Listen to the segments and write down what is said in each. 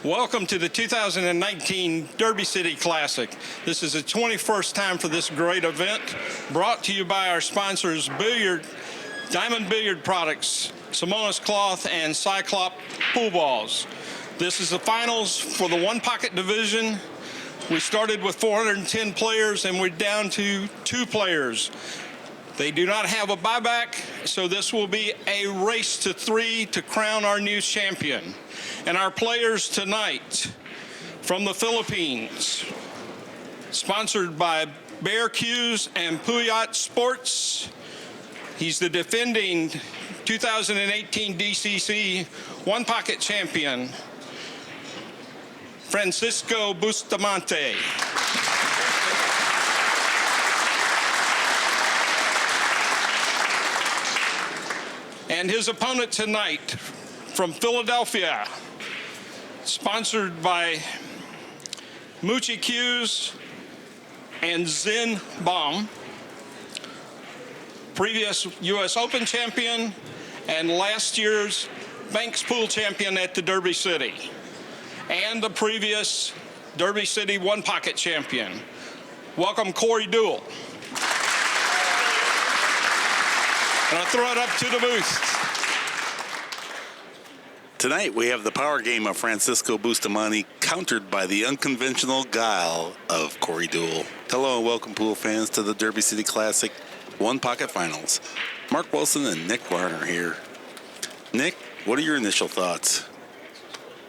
Welcome to the 2019 Derby City Classic. This is the 21st time for this great event, brought to you by our sponsors, Diamond Billiard Products, Simonis Cloth, and Cyclop Pool Balls. This is the finals for the one-pocket division. We started with 410 players, and we're down to 2 players. They do not have a buyback, so this will be a race to 3 to crown our new champion. And our players tonight from the Philippines, sponsored by Bear Q's and Puyat Sports. He's the defending 2018 DCC one-pocket champion, Fransisco Bustmante. And his opponent tonight from Philadelphia, sponsored by Muchi Q's and Zen Bomb, previous U.S. Open champion and last year's Banks Pool champion at the Derby City, and the previous Derby City one-pocket champion. Welcome, Corey Deuel. And I'll throw it up to the booth. Tonight we have the power game of Fransisco Bustmante countered by the unconventional guile of Corey Deuel. Hello and welcome, pool fans, to the Derby City Classic One-Pocket Finals. Mark Wilson and Nick Warner here. Nick, what are your initial thoughts?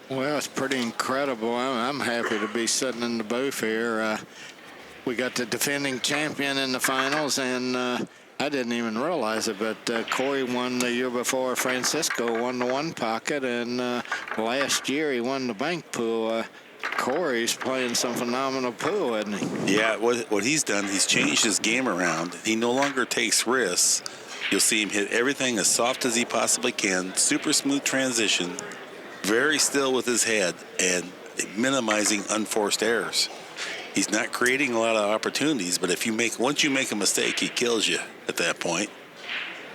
Well, it's pretty incredible. I'm happy to be sitting in the booth here. We got the defending champion in the finals, and I didn't even realize it, but Corey won the year before. Fransisco won the one pocket, and last year he won the bank pool. Corey's playing some phenomenal pool, isn't he? Yeah, what he's done, he's changed his game around. He no longer takes risks. You'll see him hit everything as soft as he possibly can, super smooth transition, very still with his head, and minimizing unforced errors. He's not creating a lot of opportunities, but once you make a mistake, he kills you at that point.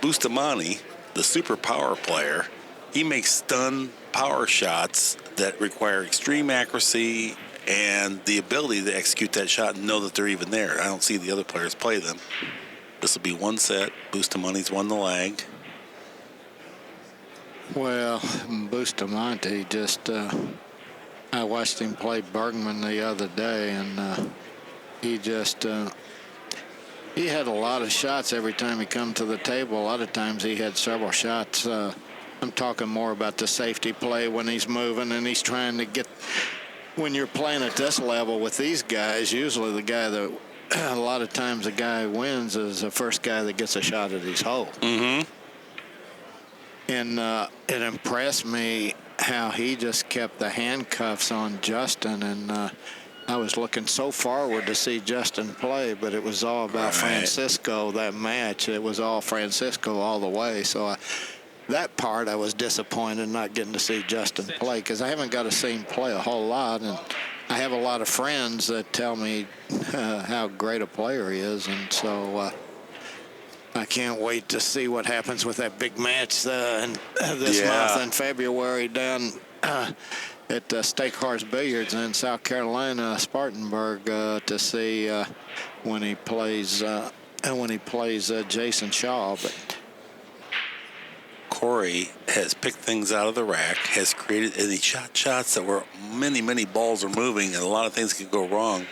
Bustamante, the super power player, he makes stun power shots that require extreme accuracy and the ability to execute that shot and know that they're even there. I don't see the other players play them. This will be one set. Bustamante's won the lag. Well, Bustamante just... I watched him play Bergman the other day, and he just he had a lot of shots every time he come to the table. A lot of times he had several shots. I'm talking more about the safety play when he's moving and he's trying to get. When you're playing at this level with these guys, usually the guy that a lot of times the guy who wins is the first guy that gets a shot at his hole. Mm-hmm. And it impressed me how he just kept the handcuffs on Justin, and I was looking so forward to see Justin play, but it was all about Fransisco, that match. It was all Fransisco all the way. So that part I was disappointed not getting to see Justin play, because I haven't got to see him play a whole lot, and I have a lot of friends that tell me how great a player he is, and so I can't wait to see what happens with that big match this month in February down at Steakhorse Billiards in South Carolina, Spartanburg, to see when he plays Jayson Shaw. But Corey has picked things out of the rack, has created, and he shot shots that were many balls are moving, and a lot of things could go wrong.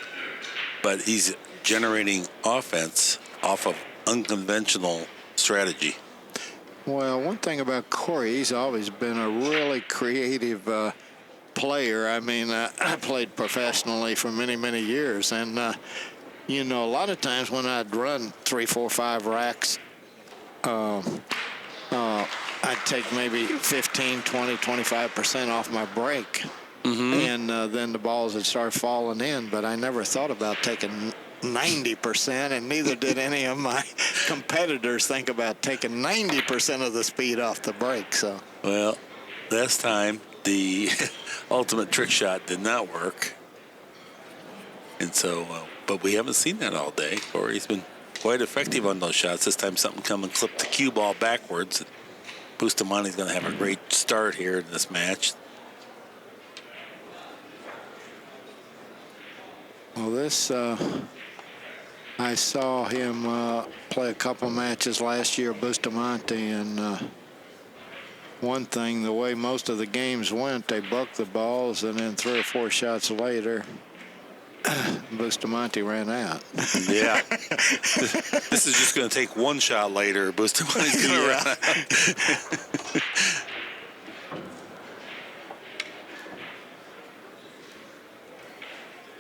But he's generating offense off of unconventional strategy. Well, one thing about Corey, he's always been a really creative player. I mean, I played professionally for many years, and you know, a lot of times when I'd run 3, 4, 5 racks, I'd take maybe 15, 20, 25% off my break, and then the balls would start falling in. But I never thought about taking 90%, and neither did any of my competitors think about taking 90% of the speed off the break. So, well, last time the ultimate trick shot did not work, and so but we haven't seen that all day. Corey's been quite effective on those shots. This time something come and clip the cue ball backwards. Bustamante's going to have a great start here in this match. this, I saw him play a couple matches last year, Bustamante, and one thing, the way most of the games went, they bucked the balls, and then 3 or 4 shots later, Bustamante ran out. Yeah. This is just going to take one shot later. Bustamante's going to run out.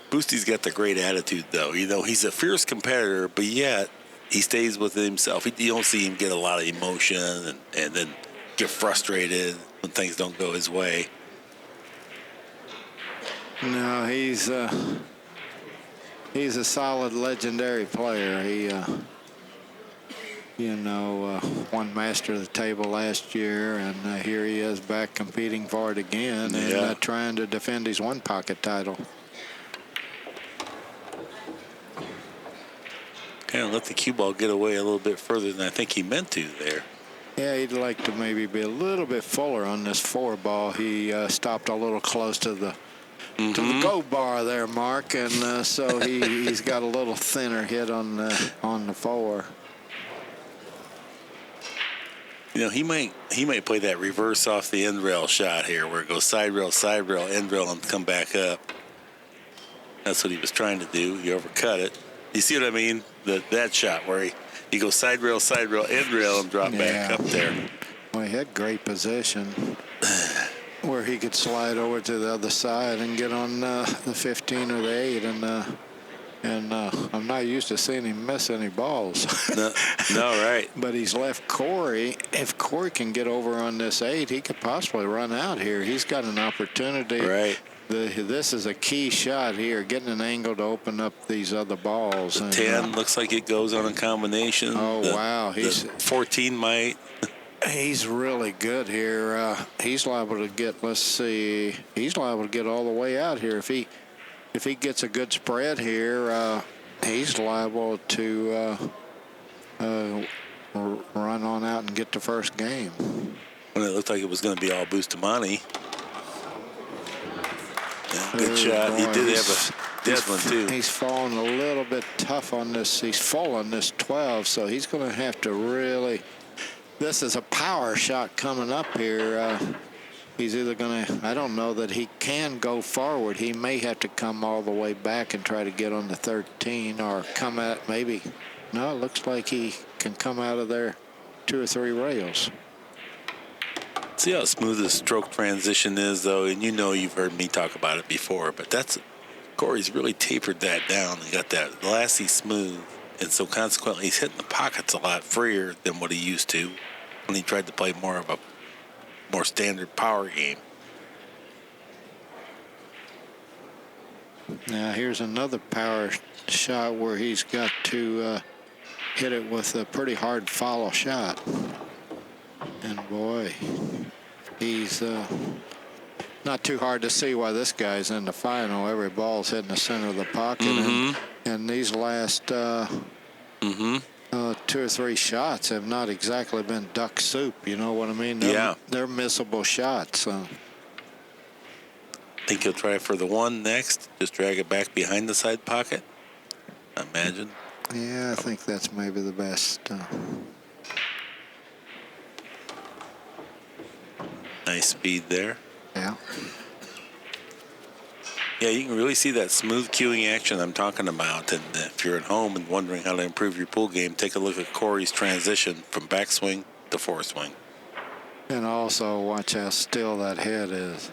Busty's got the great attitude, though. You know, he's a fierce competitor, but yet he stays with himself. You don't see him get a lot of emotion and then get frustrated when things don't go his way. No, he's a solid, legendary player. He, won Master of the Table last year, and here he is back competing for it again, and trying to defend his one pocket title. Kind of let the cue ball get away a little bit further than I think he meant to there. Yeah, he'd like to maybe be a little bit fuller on this 4 ball. He stopped a little close to the go bar there, Mark, and so he's got a little thinner hit on the 4. You know, he might play that reverse off the end rail shot here, where it goes side rail, end rail, and come back up. That's what he was trying to do. He overcut it. You see what I mean? That shot where he goes side rail, end rail, and drop back up there. Well, he had great position where he could slide over to the other side and get on the 15 or the 8, and I'm not used to seeing him miss any balls. No, right. But he's left Corey. If Corey can get over on this 8, he could possibly run out here. He's got an opportunity. Right. This is a key shot here, getting an angle to open up these other balls. The 10 looks like it goes on a combination. Oh, wow. The 14 might. He's really good here. He's liable to get, let's see, he's liable to get all the way out here. If he gets a good spread here, he's liable to run on out and get the first game. When it looked like it was going to be all Bustamante. Yeah, good shot. He did have a dead one, too. He's fallen a little bit tough on this. He's full on this 12, so he's going to have to really. This is a power shot coming up here. He's either going to, I don't know that he can go forward. He may have to come all the way back and try to get on the 13, or come out maybe. No, it looks like he can come out of there 2 or 3 rails. See how smooth the stroke transition is, though, and you know you've heard me talk about it before, but Corey's really tapered that down. He got that glassy smooth, and so consequently he's hitting the pockets a lot freer than what he used to when he tried to play more of a more standard power game. Now here's another power shot where he's got to hit it with a pretty hard follow shot. And boy, he's not too hard to see why this guy's in the final. Every ball's hitting the center of the pocket. And these last 2 or 3 shots have not exactly been duck soup. You know what I mean? They're missable shots. Think he'll try for the 1 next? Just drag it back behind the side pocket? I imagine. Yeah, I think that's maybe the best. Nice speed there. Yeah. Yeah, you can really see that smooth cueing action I'm talking about. And if you're at home and wondering how to improve your pool game, take a look at Corey's transition from backswing to foreswing. And also watch how still that head is.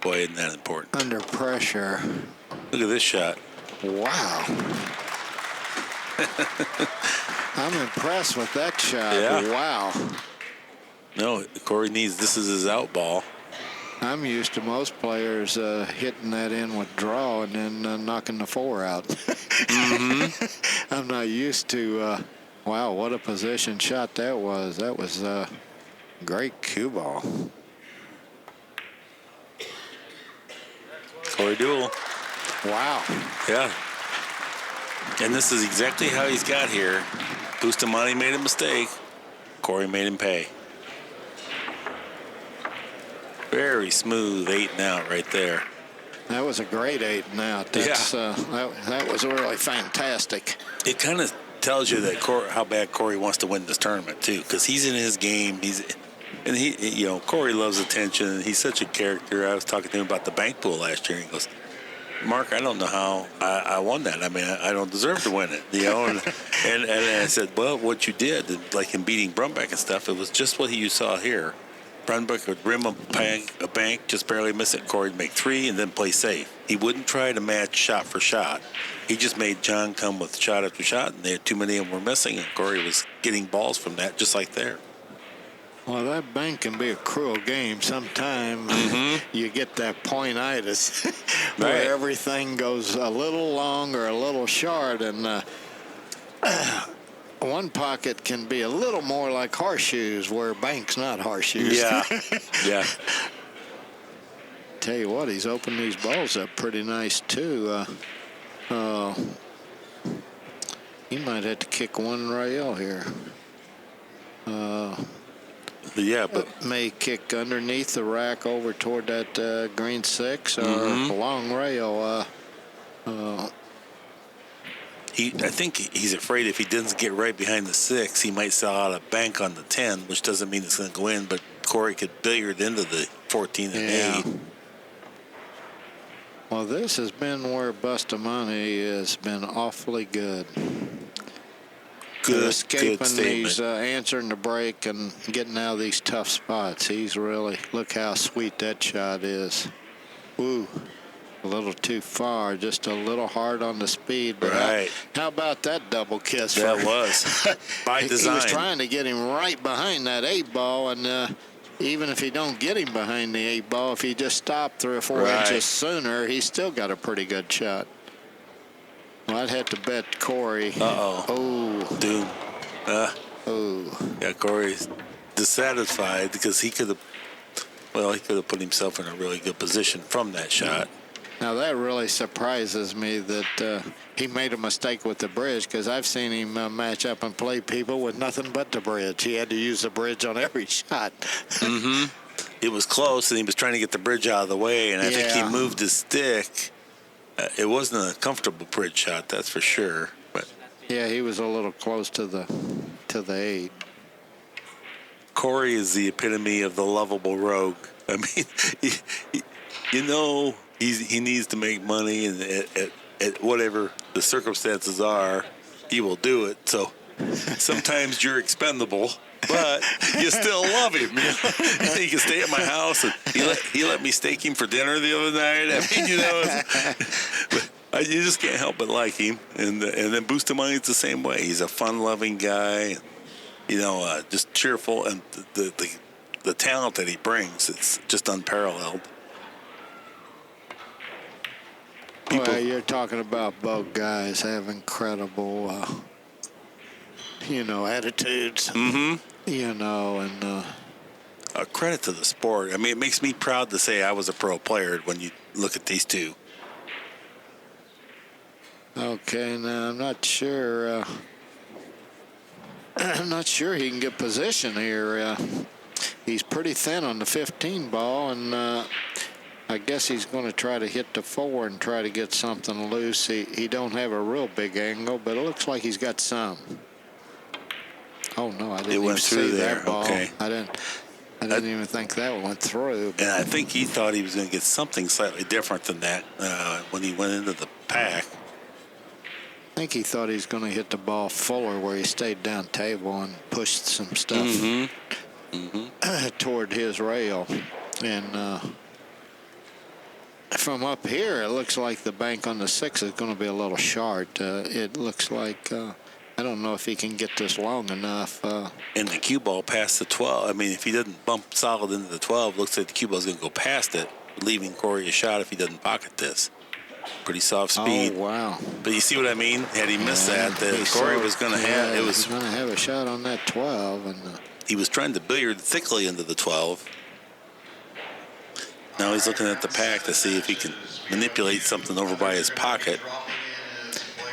Boy, isn't that important. Under pressure. Look at this shot. Wow. I'm impressed with that shot. Yeah. Wow. No, Corey needs, this is his out ball. I'm used to most players hitting that in with draw and then knocking the 4 out. I'm not used to, wow, what a position shot that was. That was a great cue ball. Corey Deuel. Wow. Yeah. And this is exactly how he's got here. Bustamante made a mistake. Corey made him pay. Very smooth 8 and out right there. That was a great 8 and out. That's, that was really fantastic. It kind of tells you that how bad Corey wants to win this tournament too, because he's in his game. And Corey loves attention. He's such a character. I was talking to him about the bank pool last year. And he goes, Mark, I don't know how I won that. I mean, I don't deserve to win it, And I said, well, what you did, like in beating Brumbeck and stuff, it was just what you saw here. Brumbeck would rim a bank, just barely miss it. Corey would make 3 and then play safe. He wouldn't try to match shot for shot. He just made John come with shot after shot, and too many of them were missing, and Corey was getting balls from that, just like there. Well, that bank can be a cruel game. Sometimes you get that pointitis where everything goes a little long or a little short, and one pocket can be a little more like horseshoes, where bank's not horseshoes. Yeah, yeah. Tell you what, he's opened these balls up pretty nice too. He might have to kick one rail here. But may kick underneath the rack over toward that green 6 or a long rail. I think he's afraid if he doesn't get right behind the 6, he might sell out a bank on the 10, which doesn't mean it's going to go in, but Corey could billiard into the 14 and 8. Well, this has been where Bustamante has been awfully good. Escaping these, answering the break and getting out of these tough spots. He's really, look how sweet that shot is. Woo. A little too far, just a little hard on the speed. But how about that double kiss? That was by design. He was trying to get him right behind that 8 ball, and even if he don't get him behind the 8 ball, if he just stopped 3 or 4 inches sooner, he's still got a pretty good shot. Well, I'd have to bet Corey. Oh. Doom. Yeah, Corey's dissatisfied because he could have put himself in a really good position from that shot. Now, that really surprises me that he made a mistake with the bridge, because I've seen him match up and play people with nothing but the bridge. He had to use the bridge on every shot. It was close, and he was trying to get the bridge out of the way, and I think he moved his stick. It wasn't a comfortable bridge shot, that's for sure. But yeah, he was a little close to the 8. Corey is the epitome of the lovable rogue. I mean, he needs to make money, and at whatever the circumstances are, he will do it. So sometimes you're expendable, but you still love him. He can stay at my house, and he let me steak him for dinner the other night. I mean, but you just can't help but like him. And then Bustamante's the same way. He's a fun-loving guy, just cheerful, and the talent that he brings, it's just unparalleled. Well, you're talking about both guys have incredible, attitudes. And a credit to the sport. I mean, it makes me proud to say I was a pro player when you look at these two. Okay, now I'm not sure. I'm not sure he can get position here. He's pretty thin on the 15 ball, and I guess he's going to try to hit the 4 and try to get something loose. He don't have a real big angle, but it looks like he's got some. Oh no, I didn't even see that ball. Okay. I didn't even think that went through. And I think he thought he was going to get something slightly different than that when he went into the pack. I think he thought he was going to hit the ball fuller, where he stayed down table and pushed some stuff toward his rail. And from up here, it looks like the bank on the 6 is going to be a little short. It looks like I don't know if he can get this long enough. And the cue ball past the 12. I mean, if he doesn't bump solid into the 12, looks like the cue ball is going to go past it, leaving Corey a shot if he doesn't pocket this. Pretty soft speed. Oh, wow. But you see what I mean? Had he missed that, Corey was going to have. He was going to have a shot on that 12, and he was trying to billiard thickly into the 12. Now he's looking at the pack to see if he can manipulate something over by his pocket.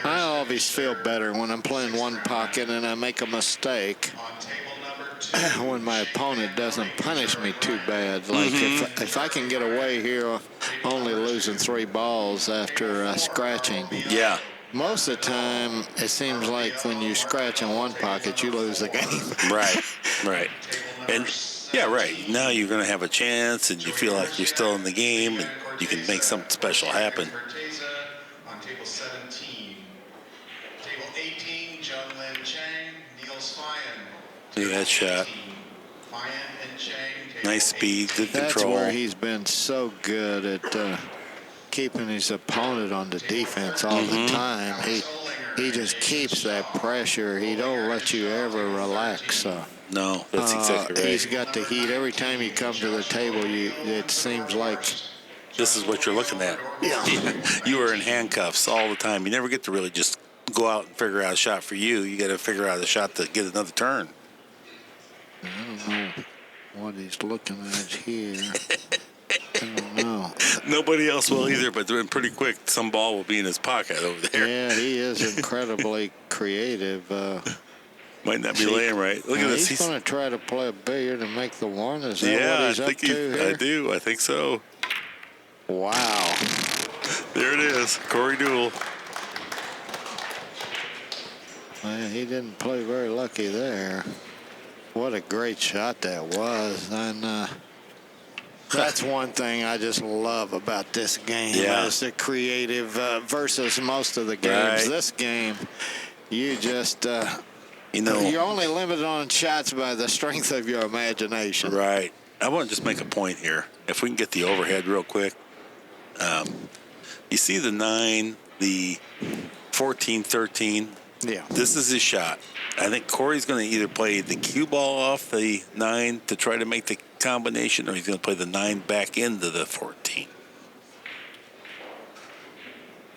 I always feel better when I'm playing one pocket and I make a mistake, when my opponent doesn't punish me too bad. Like if I can get away here only losing 3 balls after scratching. Yeah. Most of the time, it seems like when you scratch in one pocket, you lose the game. Right, right. And, yeah, right. Now you're going to have a chance, and you feel like you're still in the game, and you can make something special happen. On table 17. Table 18, Jung-Lin Chang, Niels Fyan. Look at that shot. Fyan and Chang. Nice speed, good That's control. where he's been so good at keeping his opponent on the defense all the time. He just keeps that pressure. He don't let you ever relax. No, that's exactly right. He's got the heat. Every time you come to the table, it seems like This is what you're looking at. Yeah. You are in handcuffs all the time. You never get to really just go out and figure out a shot for you. You got to figure out a shot to get another turn. I don't know what he's looking at here. I don't know. Nobody else will either, but then pretty quick, some ball will be in his pocket over there. Yeah, he is incredibly creative. Might not be laying right. Look at this. He's going to try to play a billiard and make the one. Is that Yeah, what he's up to here? I do. I think so. Wow. There it is. Corey Deuel. Man, he didn't play very lucky there. What a great shot that was. And that's one thing I just love about this game. Yeah. Is the creative versus most of the games. Right. This game, you just, You're only limited on shots by the strength of your imagination. Right. I want to just make a point here. If we can get the overhead real quick. You see the 9, the 14, 13. Yeah. This is his shot. I think Corey's going to either play the cue ball off the 9 to try to make the combination, or he's going to play the 9 back into the 14.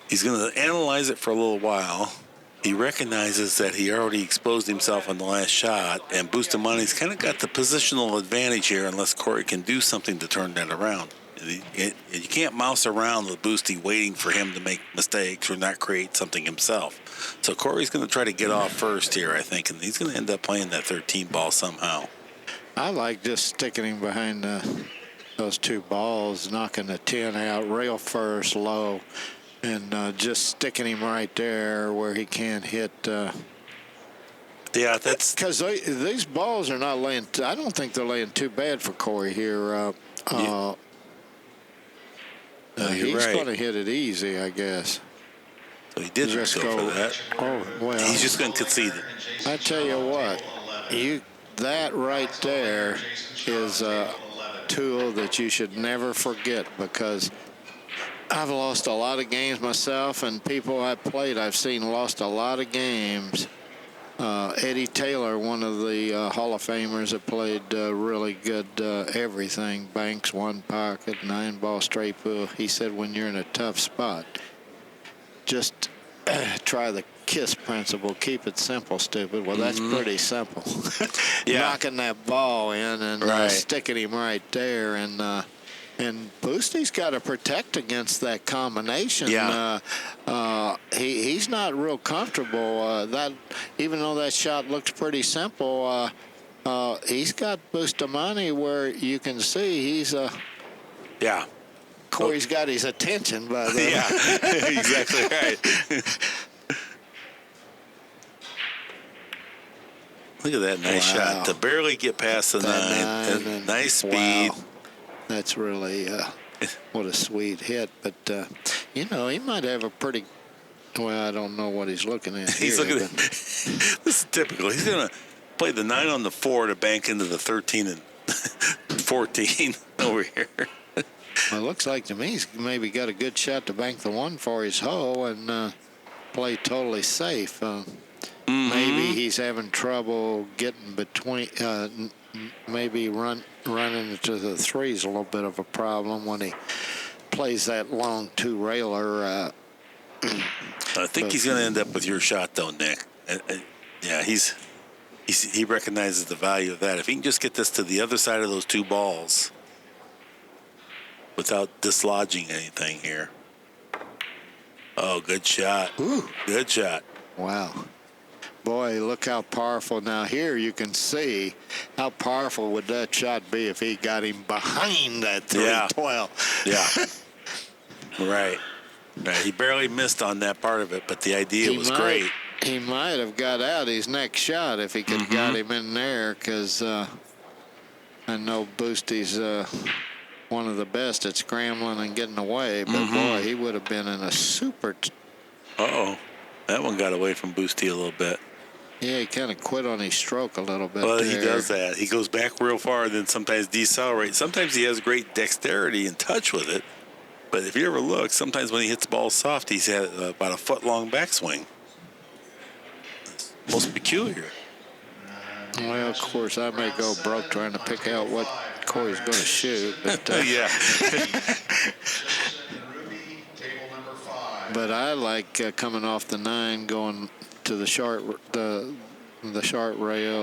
He's going to analyze it for a little while. He recognizes that he already exposed himself on the last shot, and Bustamante's kind of got the positional advantage here unless Corey can do something to turn that around. You can't mouse around with Boosty waiting for him to make mistakes or not create something himself. So Corey's going to try to get off first here, I think, and he's going to end up playing that 13 ball somehow. I like just sticking him behind those 2 balls, knocking the 10 out real first, low, and just sticking him right there where he can't hit. Yeah, that's Because these balls are not laying. I don't think they're laying too bad for Corey here. He's right. going to hit it easy, I guess. So he did Just go for that. Oh, well. He's just going to concede it. I tell you what, that right there is a tool that you should never forget, because I've lost a lot of games myself, and people I've played, I've seen lost a lot of games. Eddie Taylor, one of the Hall of Famers that played really good everything, banks, one pocket, 9-ball straight pool. He said when you're in a tough spot, just try the KISS principle. Keep it simple, stupid. Well, that's pretty simple. Yeah. Knocking that ball in and Right. sticking him right there. And Boosty's got to protect against that combination. Yeah. He's not real comfortable. That even though that shot looks pretty simple, he's got Bustamante where you can see he's Yeah. Corey's got his attention by the Yeah, exactly right. Look at that nice Wow. shot to barely get past the That 9. and- Nice speed. Wow. That's really what a sweet hit. But he might have a pretty. Well, I don't know what he's looking at. He's here, looking at. This is typical. He's going to play the 9 on the 4 to bank into the 13 and 14 over here. Well, it looks like to me he's maybe got a good shot to bank the 1 for his hole and play totally safe. Maybe he's having trouble getting between. Maybe running into the 3 is a little bit of a problem when he plays that long 2-railer. I think he's going to end up with your shot, though, Nick. Yeah, he recognizes the value of that. If he can just get this to the other side of those 2 balls without dislodging anything here. Oh, good shot. Ooh. Good shot. Wow. Boy, look how powerful. Now here you can see how powerful would that shot be if he got him behind that 312. Yeah. Right. Right. He barely missed on that part of it, but the idea was great. He might have got out his next shot if he could got him in there, because I know Boostie's one of the best at scrambling and getting away, but boy, he would have been in a super... Uh-oh. That one got away from Boostie a little bit. Yeah, he kind of quit on his stroke a little bit. Well, there. he does that. He goes back real far, then sometimes decelerates. Sometimes he has great dexterity and touch with it. But if you ever look, sometimes when he hits the ball soft, he's had about a foot-long backswing. It's most peculiar. Well, of course, I may go broke trying to pick out what Corey's going to shoot. But, Yeah. but I like coming off the 9, going to the short rail,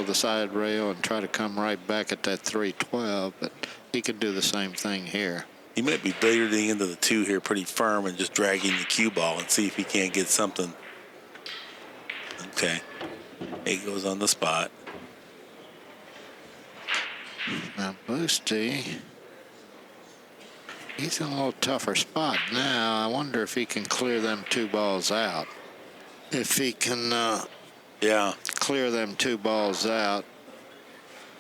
the side rail, and try to come right back at that 312. But he can do the same thing here. He might be billiarding into the 2 here pretty firm and just dragging the cue ball and see if he can't get something. Okay. He goes on the spot. Now, Boostie, he's in a little tougher spot now. I wonder if he can clear them 2 balls out. If he can clear them 2 balls out,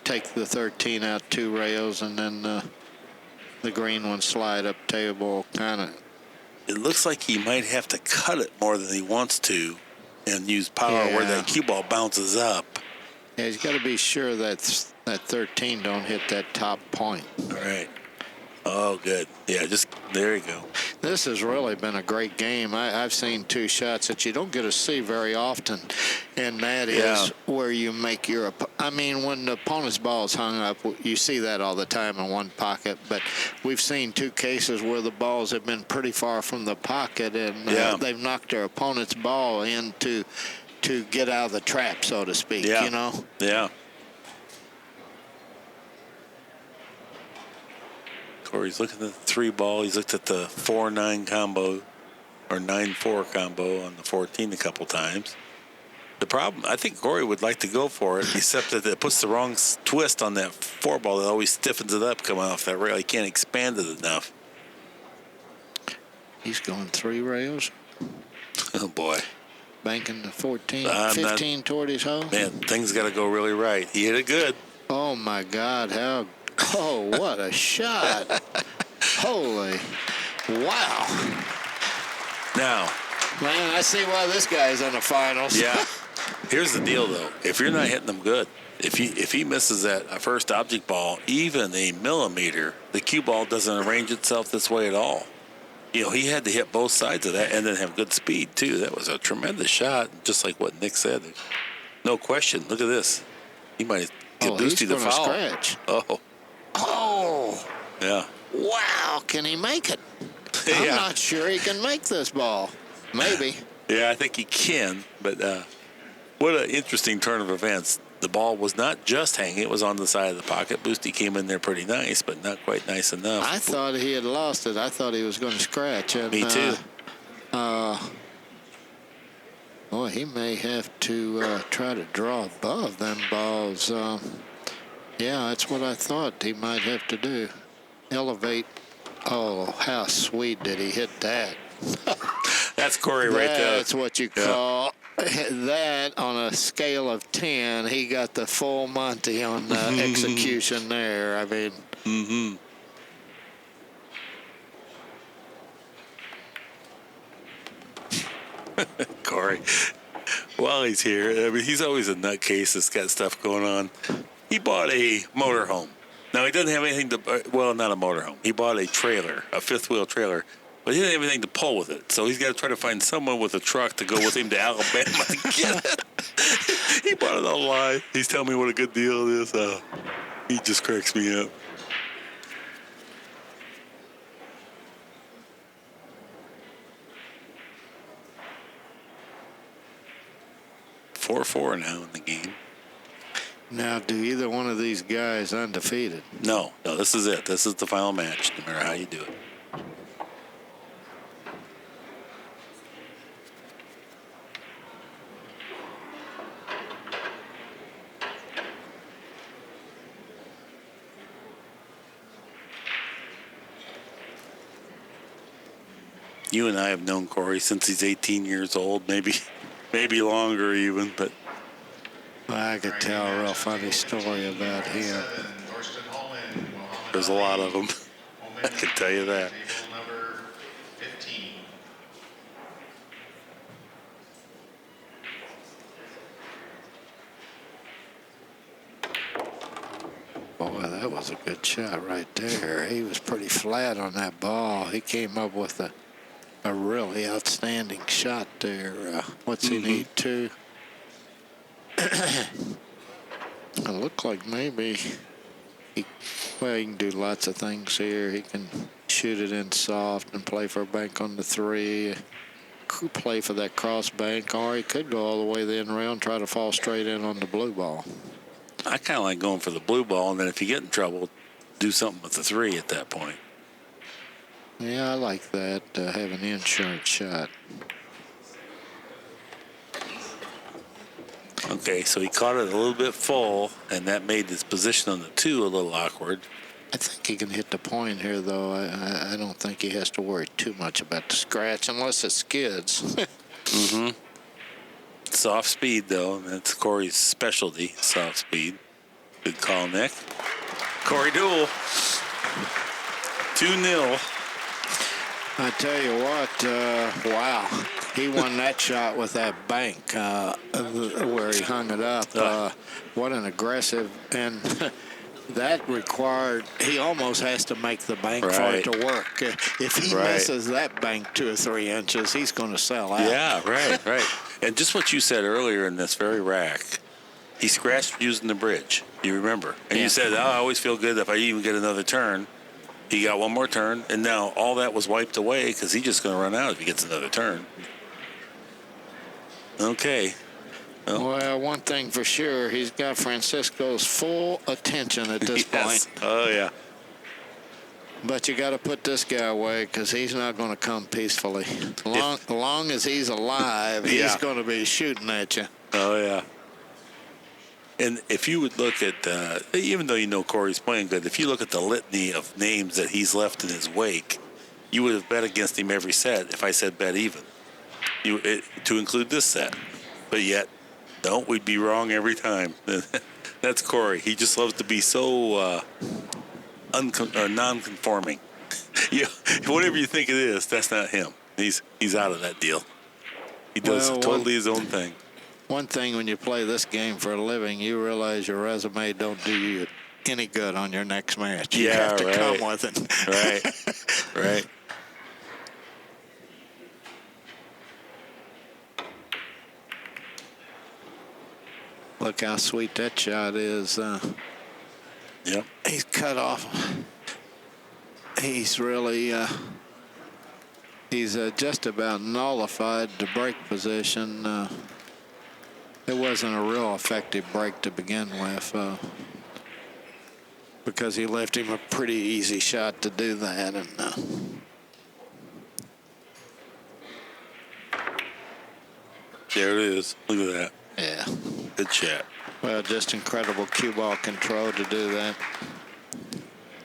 take the 13 out 2 rails, and then the green one slide up table, kind of. It looks like he might have to cut it more than he wants to and use power where that cue ball bounces up. Yeah, he's got to be sure that 13 don't hit that top point. All right. Oh, good. Yeah, just there you go. This has really been a great game. I've seen 2 shots that you don't get to see very often, and that is where you make your... I mean, when the opponent's ball is hung up, you see that all the time in one pocket, but we've seen 2 cases where the balls have been pretty far from the pocket, and they've knocked their opponent's ball in to get out of the trap, so to speak, you know? Yeah. Corey's looking at the 3 ball. He's looked at the 4-9 combo or 9-4 combo on the 14 a couple times. The problem, I think Corey would like to go for it, except that it puts the wrong twist on that 4 ball that always stiffens it up coming off that rail. He can't expand it enough. He's going 3 rails. Oh, boy. Banking the 15 toward his hole. Man, things got to go really right. He hit it good. Oh, my God. Oh, what a shot. Holy. Wow. Now. Man, I see why this guy's in the finals. Yeah. Here's the deal, though. If you're not hitting them good, if he misses that first object ball, even a millimeter, the cue ball doesn't arrange itself this way at all. You know, he had to hit both sides of that and then have good speed, too. That was a tremendous shot, just like what Nick said. No question. Look at this. He might get Boostie the foul. Scratch. Oh. Yeah. Wow. Can he make it? I'm not sure he can make this ball. Maybe. Yeah, I think he can. But what an interesting turn of events. The ball was not just hanging. It was on the side of the pocket. Boostie came in there pretty nice, but not quite nice enough. I thought he had lost it. I thought he was going to scratch it. Me too. Boy, he may have to try to draw above them balls. Yeah, that's what I thought he might have to do. Elevate. Oh, how sweet did he hit that? That's Corey right there. That's what you call that on a scale of 10. He got the full Monty on the execution there. I mean. Corey. While he's here, I mean, he's always a nutcase that's got stuff going on. He bought a motorhome. Now, he doesn't have anything to, well, not a motorhome. He bought a trailer, a 5th-wheel trailer, but he didn't have anything to pull with it. So he's got to try to find someone with a truck to go with him to Alabama to get it. He bought it online. He's telling me what a good deal it is. He just cracks me up. .44 now in the game. Now, do either one of these guys undefeated? No, this is it. This is the final match, no matter how you do it. You and I have known Corey since he's 18 years old, maybe longer even, but I could tell a real funny story about him. there's a lot of them. I can tell you that. Table number 15. Boy, that was a good shot right there. He was pretty flat on that ball. He came up with a really outstanding shot there. What's he need, 2? It looked like maybe he can do lots of things here. He can shoot it in soft and play for a bank on the 3. Could play for that cross bank, or he could go all the way the end around, try to fall straight in on the blue ball. I kind of like going for the blue ball, and then if you get in trouble, do something with the 3 at that point. Yeah, I like that, have an insurance shot. Okay, so he caught it a little bit full, and that made his position on the 2 a little awkward. I think he can hit the point here, though. I don't think he has to worry too much about the scratch unless it skids. Soft speed, though. That's Corey's specialty, soft speed. Good call, Nick. Corey Deuel. 2-0. I tell you what, wow. He won that shot with that bank where he hung it up. What an aggressive, and that required, he almost has to make the bank for it to work. If he misses that bank 2 or 3 inches, he's going to sell out. Yeah, right. And just what you said earlier in this very rack, he scratched using the bridge. You remember? And you said, I always feel good if I even get another turn. He got one more turn, and now all that was wiped away because he's just going to run out if he gets another turn. Okay. Well, one thing for sure, he's got Fransisco's full attention at this point. Oh, yeah. But you got to put this guy away because he's not going to come peacefully. Long as he's alive, he's going to be shooting at you. Oh, yeah. And if you would look at, even though you know Corey's playing good, if you look at the litany of names that he's left in his wake, you would have bet against him every set if I said bet even, to include this set. But yet, no, we'd be wrong every time. That's Corey. He just loves to be so non-conforming. Whatever you think it is, that's not him. He's out of that deal. He does totally his own thing. One thing when you play this game for a living, you realize your resume don't do you any good on your next match. You have to come with it. Right. Look how sweet that shot is. Yep. He's cut off. He's really, he's just about nullified the break position. It wasn't a real effective break to begin with because he left him a pretty easy shot to do that. And there it is. Look at that. yeah. Good shot. Well, just incredible cue ball control to do that.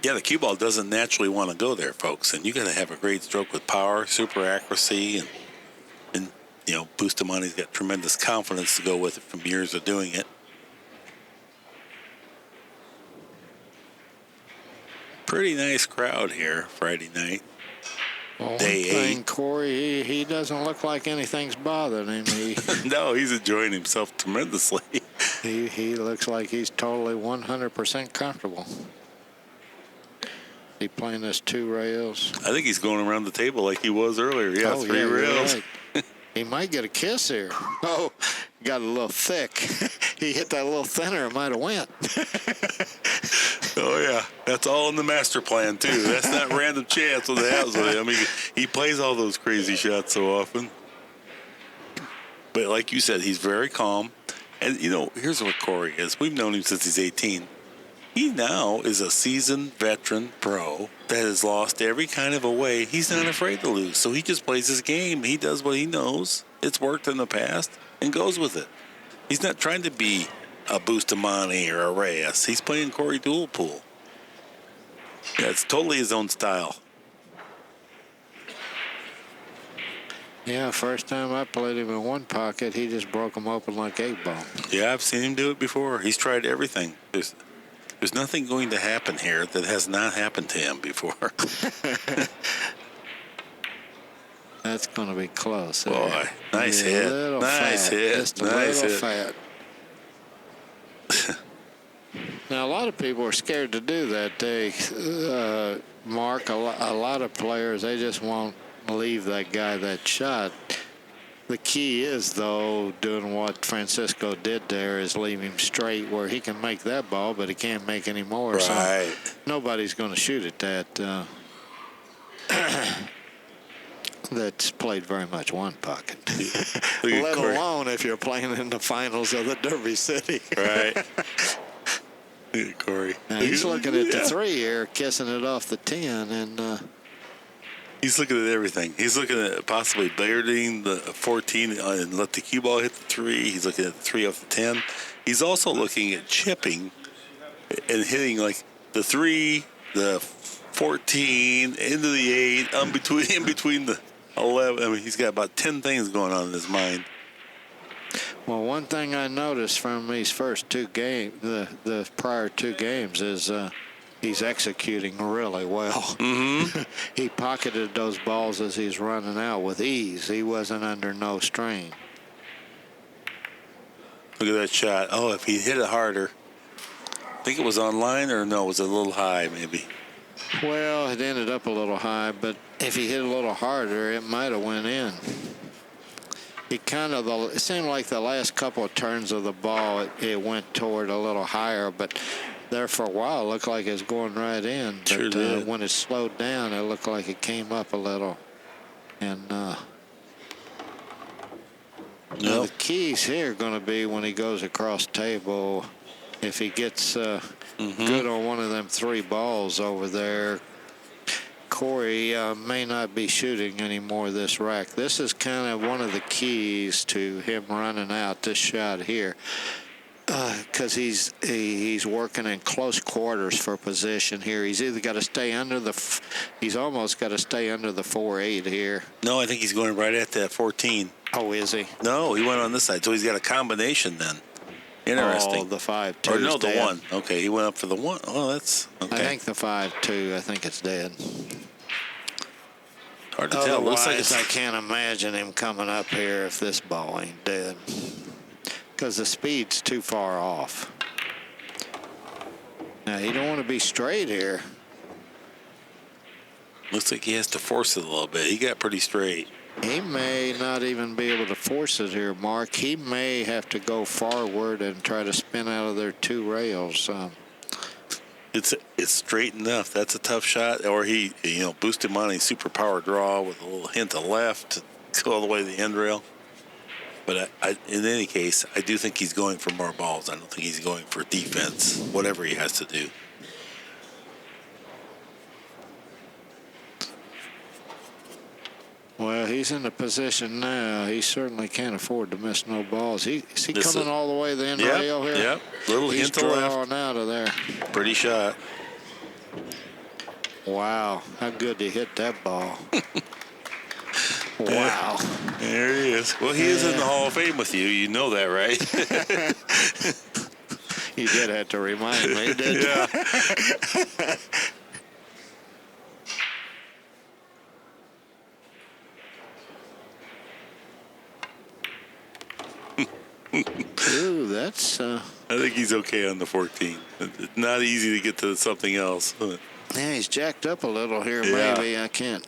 Yeah, the cue ball doesn't naturally want to go there, folks. And you got to have a great stroke with power, super accuracy, and you know, Bustamante's got tremendous confidence to go with it from years of doing it. Pretty nice crowd here Friday night. Well, Day one thing, 8. Corey, he doesn't look like anything's bothering him. No, he's enjoying himself tremendously. He looks like he's totally 100% comfortable. He playing this 2 rails. I think he's going around the table like he was earlier. Yeah, 3 rails. Right. He might get a kiss here. Oh, got a little thick. He hit that a little thinner, it might have went. Oh, yeah. That's all in the master plan, too. That's not random chance what happens with him. He plays all those crazy shots so often. But like you said, he's very calm. And, you know, here's what Corey is. We've known him since he's 18. He now is a seasoned veteran pro that has lost every kind of a way. He's not afraid to lose. So he just plays his game. He does what he knows. It's worked in the past and goes with it. He's not trying to be a Bustamante or a Reyes. He's playing Corey Deuel pool. Yeah, it's totally his own style. Yeah, first time I played him in one pocket, he just broke them open like 8-ball. Yeah, I've seen him do it before. He's tried everything. There's nothing going to happen here that has not happened to him before. That's going to be close. Boy, nice Be a hit. little Nice fat. hit. Just a Nice little hit. fat. Now, a lot of people are scared to do that. Mark, a lot of players, they just won't leave that guy that shot. The key is, though, doing what Fransisco did there is leave him straight where he can make that ball, but he can't make any more. Right. So nobody's going to shoot at that. That's played very much one pocket. Look at Let Corey. alone if you're playing in the finals of the Derby City. Right. Look at Corey. Now, he's looking at the 3 here, kissing it off the 10, and He's looking at everything. He's looking at possibly billiarding the 14 and let the cue ball hit the 3. He's looking at the 3 off the 10. He's also looking at chipping and hitting like the 3, the 14, into the 8, in between the 11. I mean, he's got about 10 things going on in his mind. well, one thing I noticed from these first 2 games, the prior 2 games, is he's executing really well. Mm-hmm. He pocketed those balls as he's running out with ease. He wasn't under no strain. Look at that shot. Oh, if he hit it harder. I think it was on line, or no, it was a little high maybe. Well, it ended up a little high, but if he hit a little harder, it might have went in. It seemed like the last couple of turns of the ball, it went toward a little higher, but there for a while it looked like it was going right in. But Sure did. when it slowed down, it looked like it came up a little. And now the keys here are going to be when he goes across table. If he gets good on one of them 3 balls over there, Corey may not be shooting anymore this rack. This is kind of one of the keys to him running out this shot here, because he's working in close quarters for position here. He's either got to stay under he's almost got to stay under the 4-8 here. No, I think he's going right at that 14. Oh, is he? No, he went on this side, so he's got a combination then. Interesting. Oh, the 5-2. Or no, is the dead. 1. Okay, he went up for the 1. Oh, that's okay. I think the 5-2. I think it's dead. Hard to tell. Looks like Otherwise, it's I can't imagine him coming up here if this ball ain't dead, because the speed's too far off. Now, you don't want to be straight here. looks like he has to force it a little bit. He got pretty straight. He may not even be able to force it here, Mark. He may have to go forward and try to spin out of their 2 rails. It's straight enough. That's a tough shot. Or he, Bustamante super power draw with a little hint of left to go all the way to the end rail. But in any case, I do think he's going for more balls. I don't think he's going for defense, whatever he has to do. Well, he's in a position now. He certainly can't afford to miss no balls. Is he This coming is- all the way to the end Yep, rail here? yep. Little He's hint of left. drawing out of there. Pretty shot. Wow, how good he hit that ball. Wow. There he is. Well, he is in the Hall of Fame with you. You know that, right? You did have to remind me, didn't you? Yeah. Ooh, that's... I think he's okay on the 14. It's not easy to get to something else. Yeah, he's jacked up a little here, Yeah. maybe. I can't...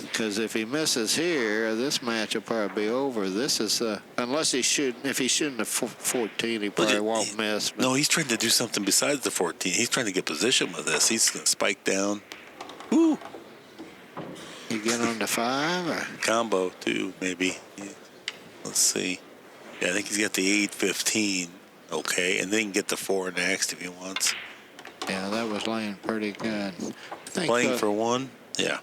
Because if he misses here, this match will probably be over. This is... unless he's shooting... If he's shooting the 14, he probably won't miss. But No, he's trying to do something besides the 14. He's trying to get position with this. He's going to spike down. Woo! you get on to 5? Or? Combo, too, maybe. Yeah. Let's see. Yeah, I think he's got the 8-15. Okay, and then he can get the 4 next if he wants. Yeah, that was laying pretty good. I think Playing for 1? Yeah.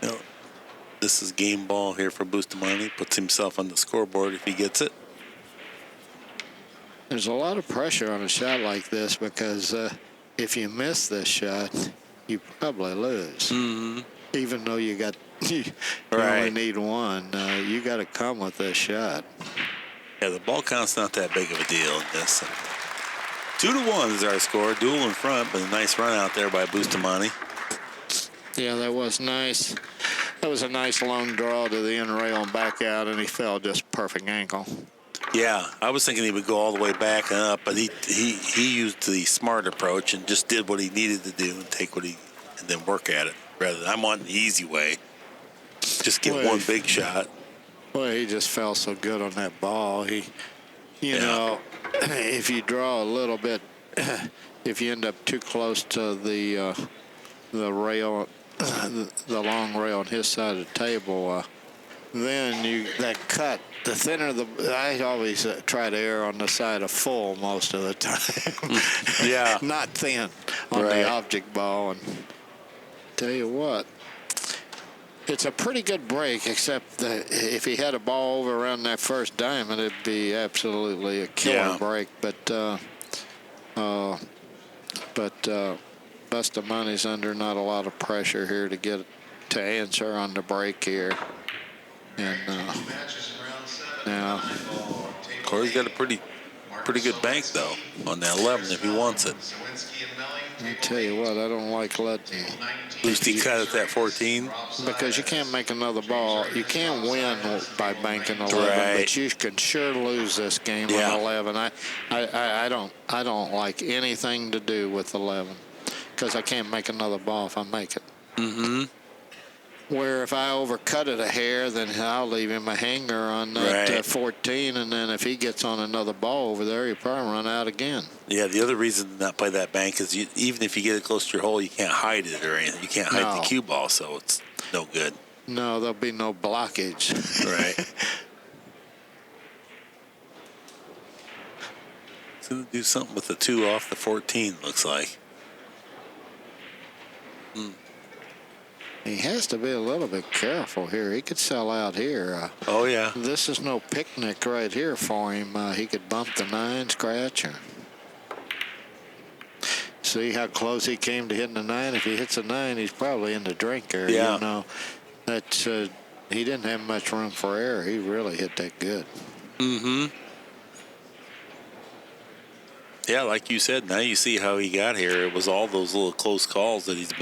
No, this is game ball here for Bustamante. Puts himself on the scoreboard if he gets it. There's a lot of pressure on a shot like this because if you miss this shot, you probably lose. Mm-hmm. Even though you Right. only need one, you got to come with this shot. Yeah, the ball count's not that big of a deal in this. 2-1 is our score. Deuel in front, but a nice run out there by Bustamante. Yeah, that was nice. That was a nice long draw to the end rail and back out, and he fell just perfect ankle. Yeah, I was thinking he would go all the way back and up, but he used the smart approach and just did what he needed to do and take what and then work at it. Rather than I'm on the easy way. Just get Well, one big shot. Well, he just fell so good on that ball. You Yeah. know, if you draw a little bit, if you end up too close to the rail, the long rail on his side of the table, then that cut, the thinner I always try to err on the side of full most of the time. Yeah. Not thin on Right. the object ball. And tell you what, it's a pretty good break, except that if he had a ball over around that first diamond, it'd be absolutely a killer Yeah. break. But Bustamante's under not a lot of pressure here to answer on the break here. And Matches in round 7. now, Corey's got a pretty good bank, though, on that 11 if he wants it. Zawinski and Melling, I tell you what, I don't like letting, Boosty cut at that 14. because you can't make another ball. You can't win by banking 11, Right. but you can sure lose this game Yeah. on 11. I don't like anything to do with 11 because I can't make another ball if I make it. Mm-hmm. Where if I overcut it a hair, then I'll leave him a hanger on that Right. 14, and then if he gets on another ball over there, he'll probably run out again. Yeah, the other reason to not play that bank is even if you get it close to your hole, you can't hide it or anything. You can't hide No. the cue ball, so it's no good. No, there'll be no blockage. Right. It's going to do something with the 2 off the 14, looks like. He has to be a little bit careful here. He could sell out here. Oh, yeah. This is no picnic right here for him. He could bump the 9, scratch her. See how close he came to hitting the 9? If he hits a 9, he's probably in the drinker. Yeah. You know, that's he didn't have much room for error. He really hit that good. Mm-hmm. Yeah, like you said, now you see how he got here. It was all those little close calls that he's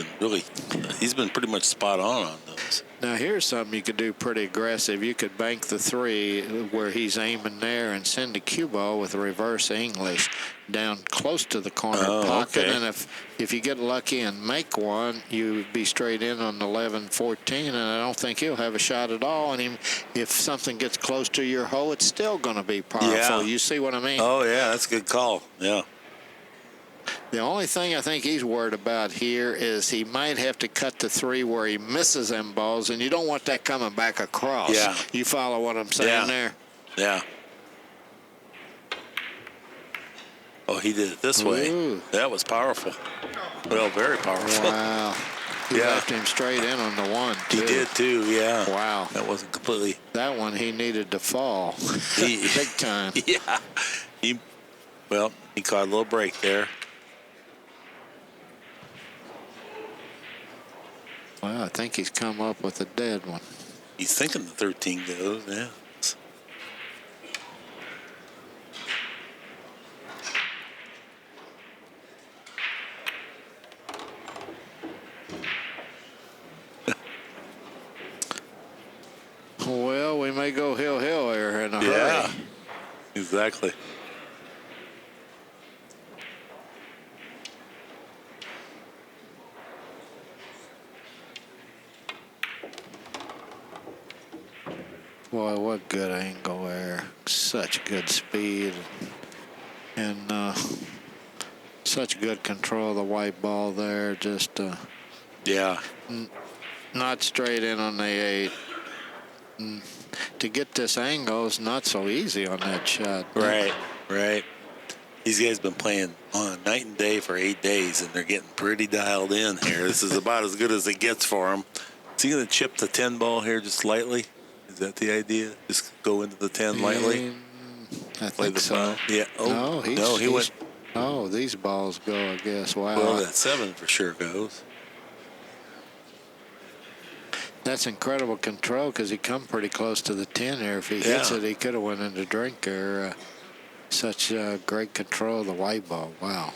been pretty much spot on those. Now, here's something you could do pretty aggressive. You could bank the 3 where he's aiming there and send a cue ball with reverse English down close to the corner pocket. Okay. And if you get lucky and make one, you'd be straight in on 11-14, and I don't think he'll have a shot at all. And if something gets close to your hole, it's still going to be powerful. Yeah. You see what I mean? Oh, yeah, that's a good call. Yeah. The only thing I think he's worried about here is he might have to cut the 3 where he misses them balls, and you don't want that coming back across. Yeah. You follow what I'm saying there? Yeah. Oh, he did it this way. Ooh. That was powerful. Well, very powerful. Wow. He Yeah. left him straight in on the 1, too. He did, too, yeah. Wow. That wasn't completely... That one he needed to fall. He- Big time. Yeah. He caught a little break there. Well, I think he's come up with a dead one. He's thinking the 13 goes, yeah. Well, we may go hill here in a Yeah, hurry. exactly. Boy, what good angle there. Such good speed. And such good control of the white ball there. Just Yeah. not straight in on the 8. To get this angle is not so easy on that shot. Right, right. These guys been playing on night and day for 8 days, and they're getting pretty dialed in here. This is about as good as it gets for them. Is he going to chip the 10 ball here just lightly? Is that the idea? Just go into the 10 lightly? I Play think the so. 5. Yeah. Oh, No, he went. Oh, these balls go, I guess. Wow. Well, that 7 for sure goes. That's incredible control because he come pretty close to the 10 there. If he hits Yeah. it, he could have went into drinker. Such great control of the white ball. Wow.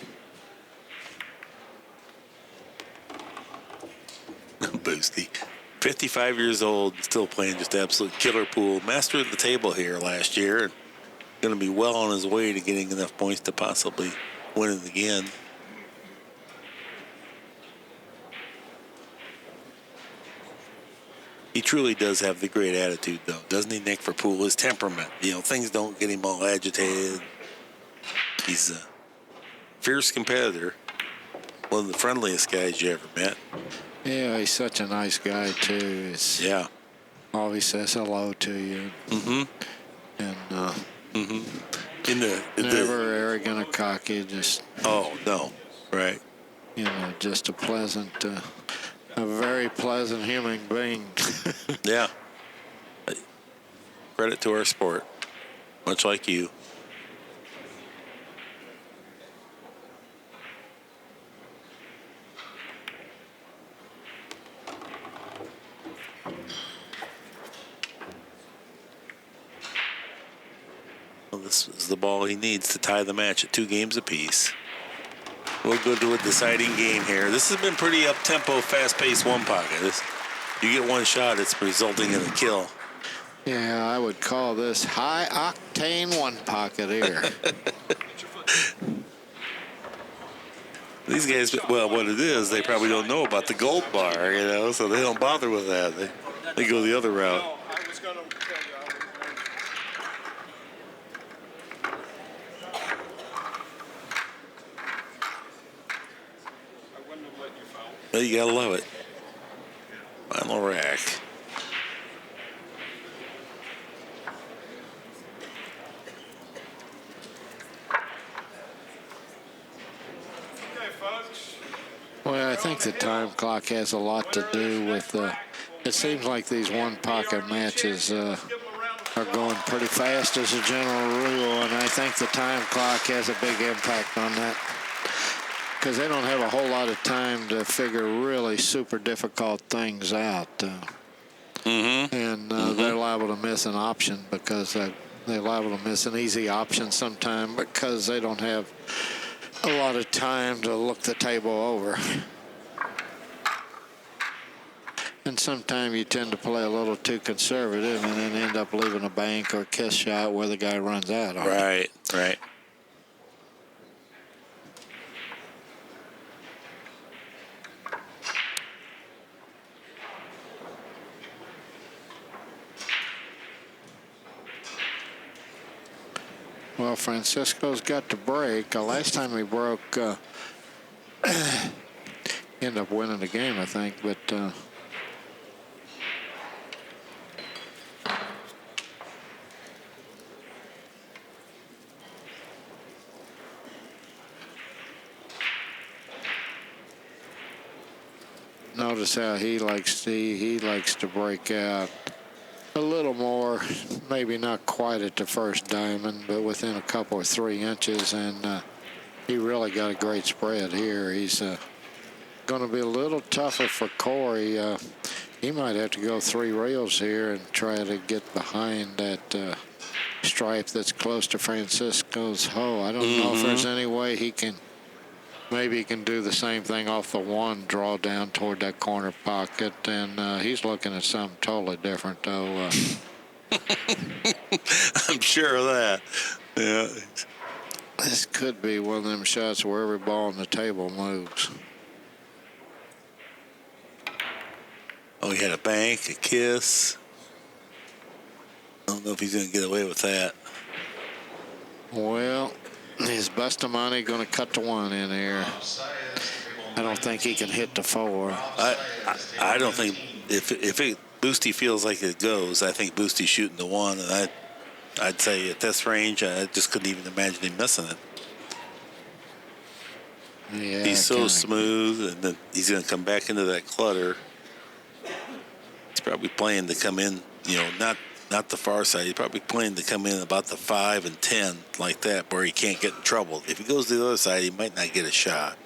Boosty. 55 years old, still playing just absolute killer pool. Master of the table here last year. Going to be well on his way to getting enough points to possibly win it again. He truly does have the great attitude, though, doesn't he, Nick, for pool? His temperament. Things don't get him all agitated. He's a fierce competitor. One of the friendliest guys you ever met. Yeah, he's such a nice guy, too. Yeah. Always says hello to you. Mm-hmm. And In never arrogant or cocky, just, Oh, no. Right. just a very pleasant human being. Yeah. Credit to our sport. Much like you. Well, this is the ball he needs to tie the match at 2 games apiece. We'll go to a deciding game here. This has been pretty up-tempo, fast-paced one pocket. You get one shot, it's resulting in a kill. Yeah, I would call this high-octane one pocket here. These guys, well, what it is, they probably don't know about the gold bar, so they don't bother with that. They go the other route. No, I was going to tell you. I wouldn't have let you foul. Well, you gotta love it. Final rack. Okay, folks. Well, I think the time clock has a lot to do with. It seems like these one pocket matches are going pretty fast as a general rule, and I think the time clock has a big impact on that because they don't have a whole lot of time to figure really super difficult things out. And they're liable to miss an option because they're liable to miss an easy option sometime because they don't have a lot of time to look the table over. And sometimes you tend to play a little too conservative and then end up leaving a bank or a kiss shot where the guy runs out on it. Right. Well, Fransisco's got to break. Last time he broke, ended up winning the game, I think, but notice how he likes to break out a little more, maybe not quite at the first diamond, but within a couple or 3 inches, and he really got a great spread here. He's going to be a little tougher for Corey. He might have to go 3 reels here and try to get behind that stripe that's close to Fransisco's hole. I don't know if there's any way he can. Maybe he can do the same thing off the 1, draw down toward that corner pocket, and he's looking at something totally different, though. I'm sure of that. Yeah. This could be one of them shots where every ball on the table moves. Oh, he had a bank, a kiss. I don't know if he's going to get away with that. Well, is Bustamante going to cut the 1 in here? I don't think he can hit the 4. I don't think if Boosty feels like it goes, I think Boosty's shooting the 1, and I'd say at this range, I just couldn't even imagine him missing it. Yeah, He's so smooth, and then he's going to come back into that clutter. He's probably playing to come in, not not the far side. He's probably planning to come in about the 5 and 10 like that, where he can't get in trouble. If he goes to the other side, he might not get a shot.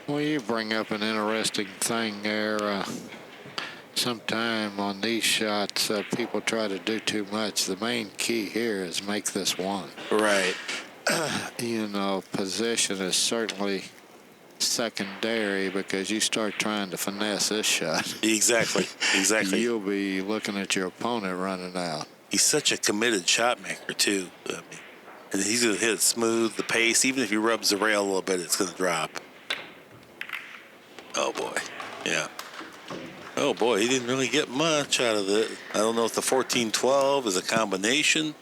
Well, you bring up an interesting thing there. Sometime on these shots, people try to do too much. The main key here is make this one. Right. You know, position is certainly secondary, because you start trying to finesse this shot, Exactly. Exactly. you'll be looking at your opponent running out. He's such a committed shot maker, too. I mean, and he's going to hit it smooth, the pace. Even if he rubs the rail a little bit, it's going to drop. Oh, boy. Yeah. Oh, boy, he didn't really get much out of it. I don't know if the 14-12 is a combination.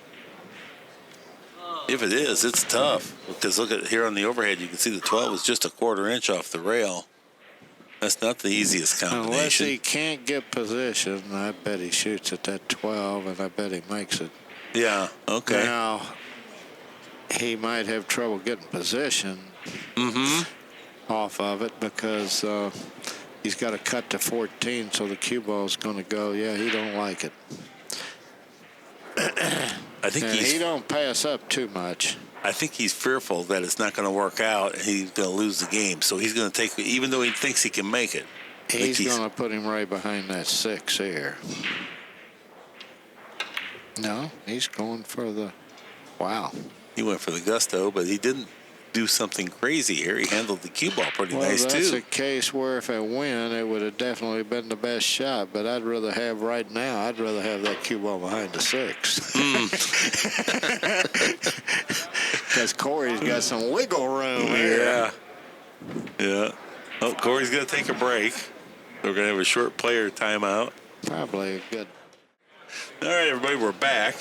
If it is, it's tough. Because look at here on the overhead, you can see the 12 is just a 1/4 inch off the rail. That's not the easiest combination. Unless he can't get position, I bet he shoots at that 12, and I bet he makes it. Yeah, okay. Now, he might have trouble getting position off of it, because he's got to cut to 14, so the cue ball's going to go. Yeah, he don't like it. I think And he don't pass up too much. I think he's fearful that it's not going to work out and he's going to lose the game. So he's going to take, even though he thinks he can make it. He's going to put him right behind that 6 here. No, he's going for the, wow. He went for the gusto, but he didn't do something crazy here. He handled the cue ball pretty nice, too. Well, that's a case where if it win, it would have definitely been the best shot. But I'd rather have right now, I'd rather have that cue ball behind the 6. Because Corey's got some wiggle room here. Yeah. Yeah. Oh, Corey's going to take a break. We're going to have a short player timeout. Probably a good. All right, everybody, we're back.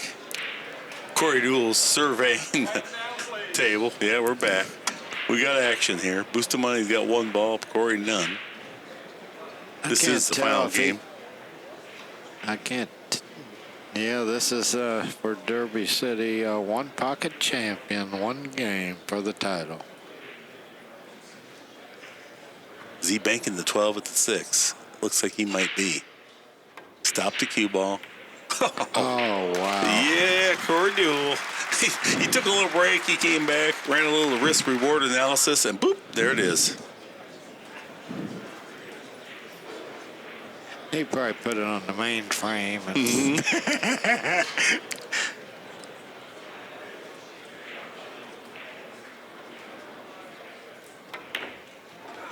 Corey Deuel's surveying the table. Yeah, we're back. We got action here. Bustamante's got 1 ball, Corey none. This is the final game. I can't. Yeah, this is for Derby City, 1 pocket champion, 1 game for the title. Is he banking the 12 at the 6? Looks like he might be. Stop the cue ball. Oh, wow. Yeah, Corey Deuel. He took a little break. He came back, ran a little risk-reward analysis, and boop, there it is. He probably put it on the mainframe.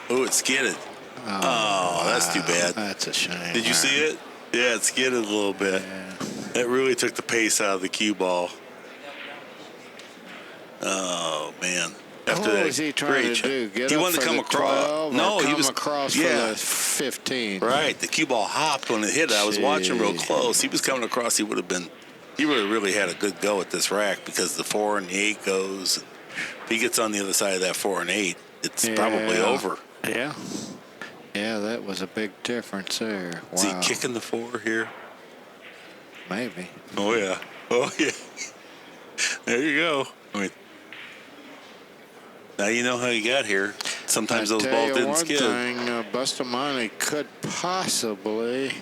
Oh, it skidded. Oh, that's too bad. That's a shame. Did you see it? Yeah, it skidded a little bit. Yeah. It really took the pace out of the cue ball. Oh, man. After what that was he trying to do? Get he up wanted for to come the across. 12 No, or he was across for the 15. Right. The cue ball hopped when it hit it. I was watching real close. He was coming across. He would have really had a good go at this rack, because the 4 and the 8 goes. If he gets on the other side of that 4 and 8, it's probably over. Yeah. Yeah, that was a big difference there. Wow. Is he kicking the 4 here? Maybe. Oh, yeah. Oh, yeah. There you go. I mean, now you know how you got here. Sometimes those balls didn't skid. One thing, Bustamante could possibly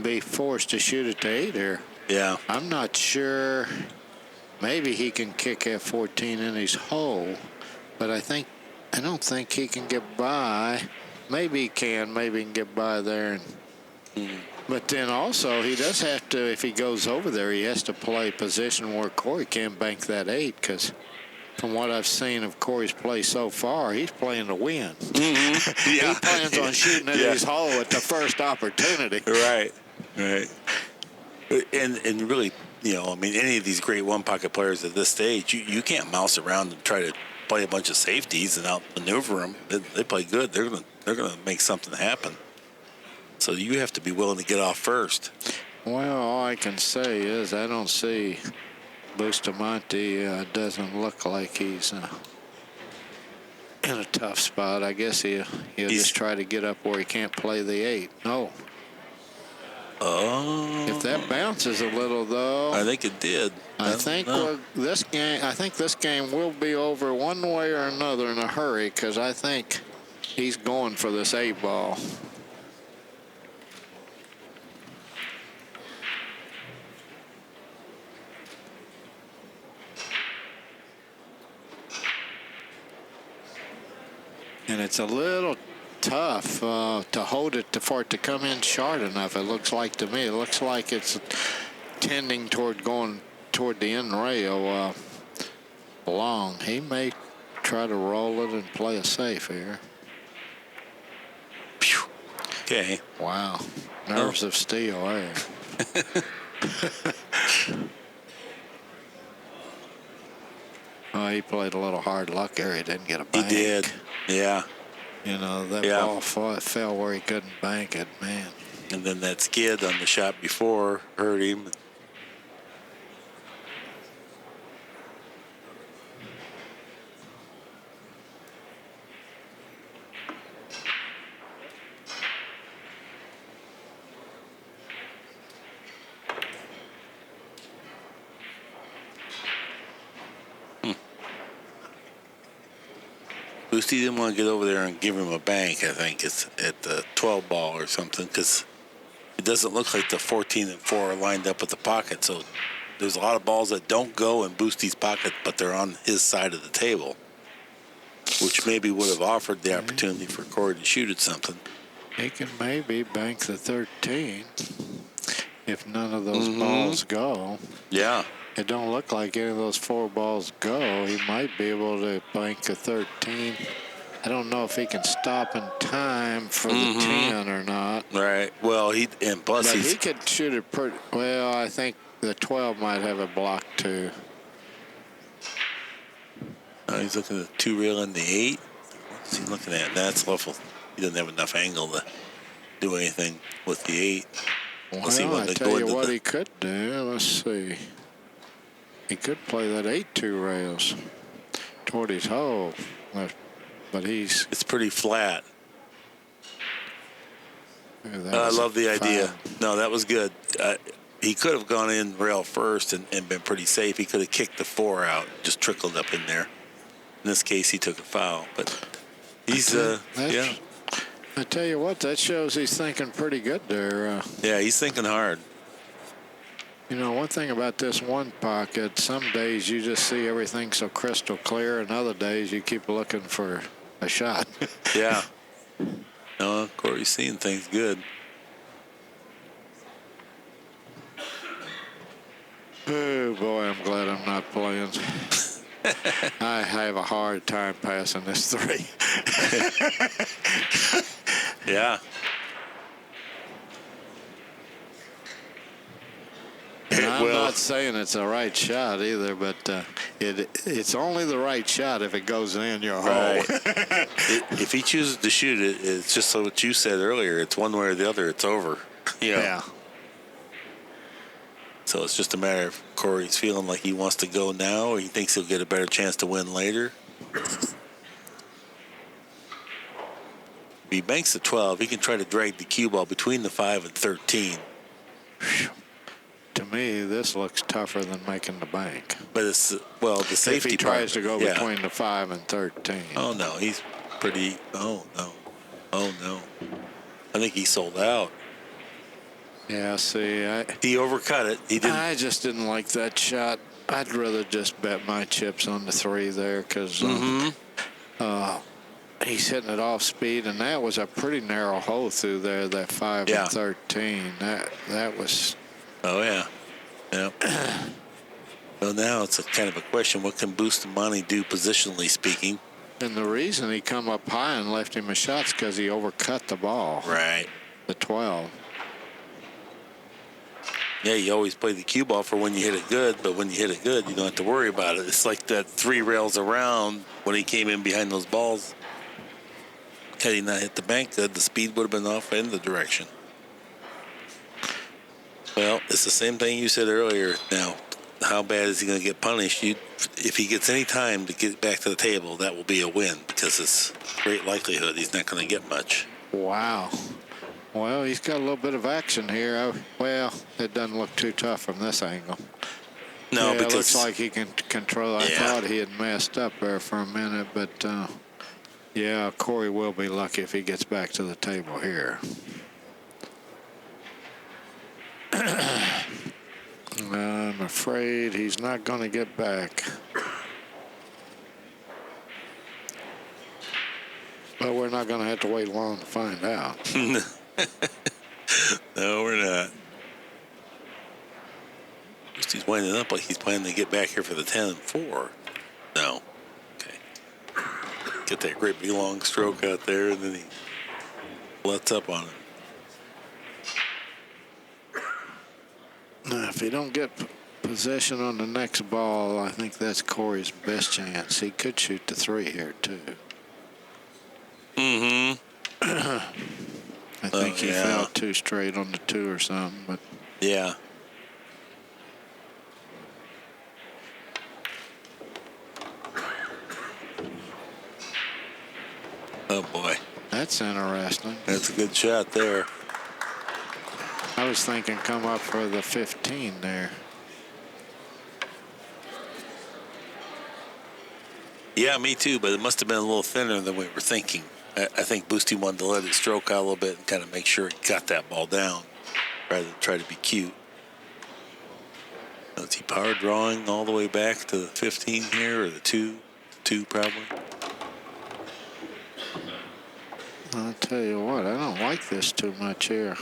be forced to shoot it to 8 here. Yeah. I'm not sure. Maybe he can kick F14 in his hole, but I don't think he can get by. Maybe he can. Maybe he can get by there. But then also, he does have to, if he goes over there, he has to play position where Corey can't bank that 8, because from what I've seen of Corey's play so far, he's playing to win. Mm-hmm. Yeah. He plans on shooting at his hole at the first opportunity. Right. Right. And really, I mean, any of these great one-pocket players at this stage, you can't mouse around and try to play a bunch of safeties and outmaneuver them. They play good. They're gonna make something happen. So you have to be willing to get off first. Well, all I can say is I don't see Bustamante doesn't look like he's in a tough spot. I guess he'll just try to get up where he can't play the 8. No. Oh. If that bounces a little, though, I think it did. I think this game will be over one way or another in a hurry, because I think he's going for this 8 ball. And it's a little tough to hold it for it to come in short enough. It looks like to me. It looks like it's tending toward going toward the end rail long. He may try to roll it and play it safe here. Okay. Wow. Nerves of steel there. Oh, he played a little hard luck there. He didn't get a bank. He did. Yeah. You know, that ball fell where he couldn't bank it, man. And then that skid on the shot before hurt him. Boosty didn't want to get over there and give him a bank, I think. It's at the 12 ball or something, because it doesn't look like the 14 and 4 are lined up with the pocket. So there's a lot of balls that don't go in Boosty's pocket, but they're on his side of the table, which maybe would have offered the opportunity for Corey to shoot at something. He can maybe bank the 13 if none of those balls go. Yeah. It don't look like any of those 4 balls go. He might be able to bank a 13. I don't know if he can stop in time for the 10 or not. Right. Well, he could shoot it pretty well. I think the 12 might have a block too. He's looking at the 2 rail and the 8. What's he looking at? That's level. He doesn't have enough angle to do anything with the 8. Well, I tell you what he could do. Let's see. He could play that 8-2 rails toward his hole, but it's pretty flat. I love the idea. No, that was good. He could have gone in rail first and been pretty safe. He could have kicked the 4 out, just trickled up in there. In this case, he took a foul, but he's yeah. I tell you what, that shows he's thinking pretty good there. Yeah, he's thinking hard. You know, one thing about this one pocket, some days you just see everything so crystal clear, and other days you keep looking for a shot. Yeah. No, Corey's seeing things good. Oh, boy, I'm glad I'm not playing. I have a hard time passing this 3. Yeah. And I'm not saying it's a right shot either, but it's only the right shot if it goes in your hole. Right. If he chooses to shoot it, it's just what you said earlier. It's one way or the other. It's over. Yeah. So it's just a matter of Corey's feeling like he wants to go now, or he thinks he'll get a better chance to win later. If he banks the 12, he can try to drag the cue ball between the 5 and 13. To me, this looks tougher than making the bank. But it's, well, the safety if he tries to go yeah. between the 5 and 13. Oh, no, he's pretty, oh, no. I think he sold out. Yeah, see, he overcut it. He didn't. I just didn't like that shot. I'd rather just bet my chips on the 3 there because he's hitting it off speed, and that was a pretty narrow hole through there, that 5 and 13. That was... Oh, yeah. Yep. Well, now it's a kind of a question. What can Bustamante do positionally speaking? And the reason he come up high and left him a shot's because he overcut the ball. Right. The 12. Yeah, you always play the cue ball for when you hit it good, but when you hit it good, you don't have to worry about it. It's like that 3 rails around when he came in behind those balls. Had he not hit the bank good, the speed would have been off in the direction. Well, it's the same thing you said earlier. Now, how bad is he going to get punished? If he gets any time to get back to the table, that will be a win because it's great likelihood he's not going to get much. Wow. Well, he's got a little bit of action here. Well, it doesn't look too tough from this angle. No, yeah, because it looks like he can control. I thought he had messed up there for a minute, but yeah, Corey will be lucky if he gets back to the table here. I'm afraid he's not going to get back. But we're not going to have to wait long to find out. No, we're not. He's winding up like he's planning to get back here for the 10-4. No. Okay. Get that great big long stroke out there, and then he lets up on it. Now, if he don't get possession on the next ball, I think that's Corey's best chance. He could shoot the 3 here, too. Mm-hmm. I think he fell 2 straight on the 2 or something, but yeah. Oh boy, that's interesting. That's a good shot there. I was thinking come up for the 15 there. Yeah, me too, but it must have been a little thinner than we were thinking. I think Boosty wanted to let it stroke out a little bit and kind of make sure he got that ball down rather than try to be cute. Is he power drawing all the way back to the 15 here, or the 2 probably? I'll tell you what, I don't like this too much here.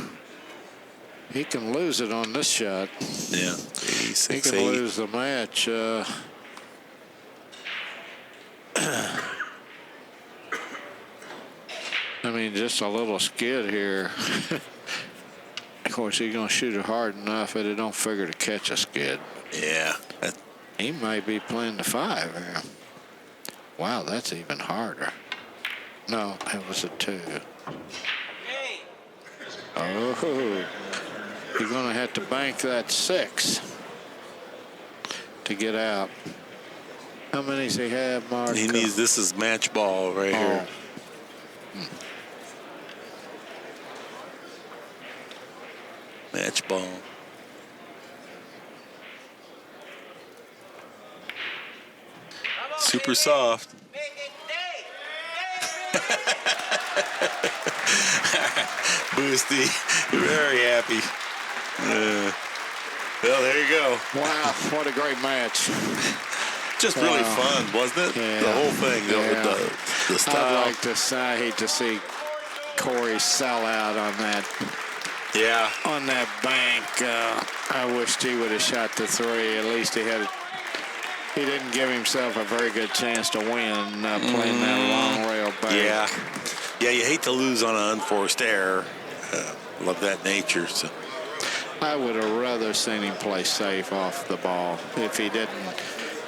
He can lose it on this shot. Yeah, he can lose the match. I mean, just a little skid here. Of course, he's going to shoot it hard enough that it don't figure to catch a skid. Yeah. He might be playing the 5 here. Wow, that's even harder. No, it was a 2. Oh, you're going to have to bank that 6 to get out. How many does he have, Mark? He needs, this is match ball right here. Match ball. Super soft. Boosty, very happy. Well, there you go. Wow, what a great match. Just really fun, wasn't it? Yeah. The whole thing, the style. I'd like to say, I hate to see Corey sell out on that. Yeah. On that bank, I wished he would have shot the 3. At least he didn't give himself a very good chance to win playing that long rail bank. Yeah. Yeah, you hate to lose on an unforced error. Love that nature. So I would have rather seen him play safe off the ball if he didn't.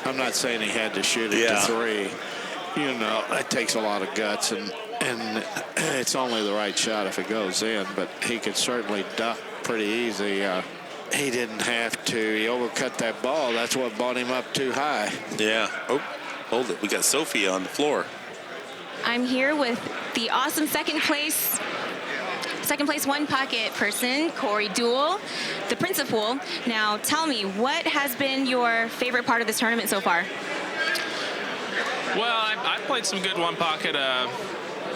I'm not saying he had to shoot it to 3. You know, it takes a lot of guts, and it's only the right shot if it goes in, but he could certainly duck pretty easy. He didn't have to. He overcut that ball. That's what brought him up too high. Yeah. Oh, hold it. We got Sophie on the floor. I'm here with the awesome second place 1 pocket person, Corey Deuel, the principal. Now, tell me, what has been your favorite part of this tournament so far? Well, I played some good 1 pocket.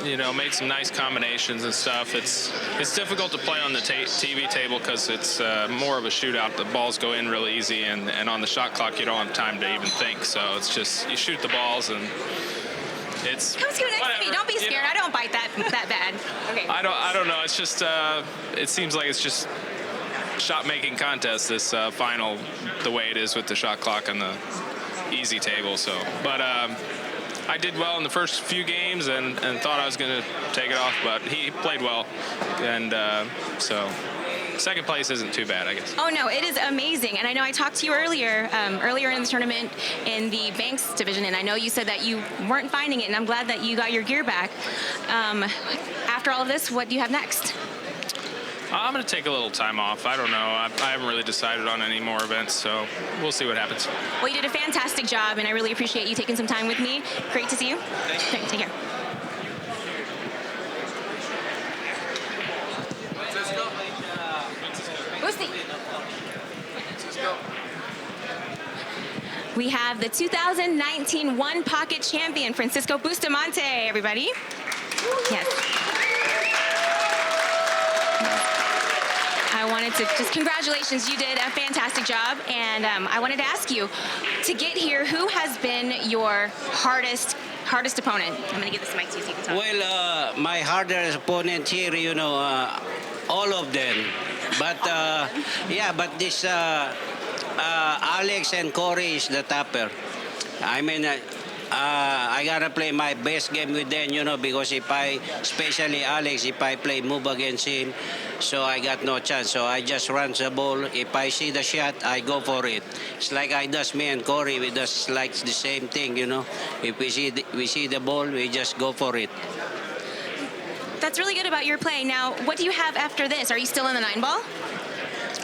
Made some nice combinations and stuff. It's difficult to play on the TV table because it's more of a shootout. The balls go in really easy, and on the shot clock you don't have time to even think. So it's just you shoot the balls and it's. Come sit next to me. Don't be scared. I don't bite that bad. Okay. I don't know. It's just it seems like it's just shot making contest. This final, the way it is with the shot clock and the easy table. So, but. I did well in the first few games and thought I was going to take it off, but he played well. And so second place isn't too bad, I guess. Oh, no, it is amazing. And I know I talked to you earlier in the tournament in the Banks division, and I know you said that you weren't finding it, and I'm glad that you got your gear back. After all of this, what do you have next? I'm going to take a little time off. I don't know. I haven't really decided on any more events, so we'll see what happens. Well, you did a fantastic job, and I really appreciate you taking some time with me. Great to see you. Okay, take care. We have the 2019 1 pocket champion, Fransisco Bustmante, everybody. Yes. I wanted to just congratulations. You did a fantastic job. And I wanted to ask you, to get here, who has been your hardest hardest opponent? I'm going to give this mic to you so you can talk. Well, my hardest opponent here, you know, all of them. But yeah, but this Alex and Corey is the topper. I mean, I gotta play my best game with them, you know, because especially Alex, if I play move against him, so I got no chance. So I just run the ball. If I see the shot, I go for it. It's like I does me and Corey. We does like the same thing, you know. If we see the ball, we just go for it. That's really good about your play. Now, what do you have after this? Are you still in the 9-ball?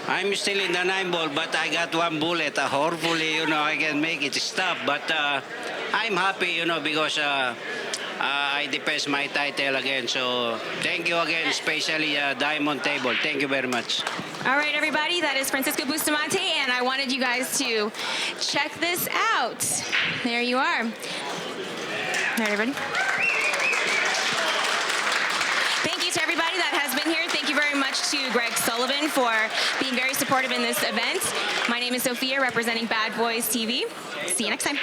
I'm still in the 9-ball, but I got one bullet. Hopefully, you know, I can make it stop. But I'm happy, you know, because I defend my title again. So thank you again, especially Diamond Table. Thank you very much. All right, everybody, that is Fransisco Bustmante, and I wanted you guys to check this out. There you are. All right, everybody. Thank you to everybody that has been here. Thank you very much to Greg Sullivan for being very supportive in this event. My name is Sophia, representing Bad Boys TV. See you next time.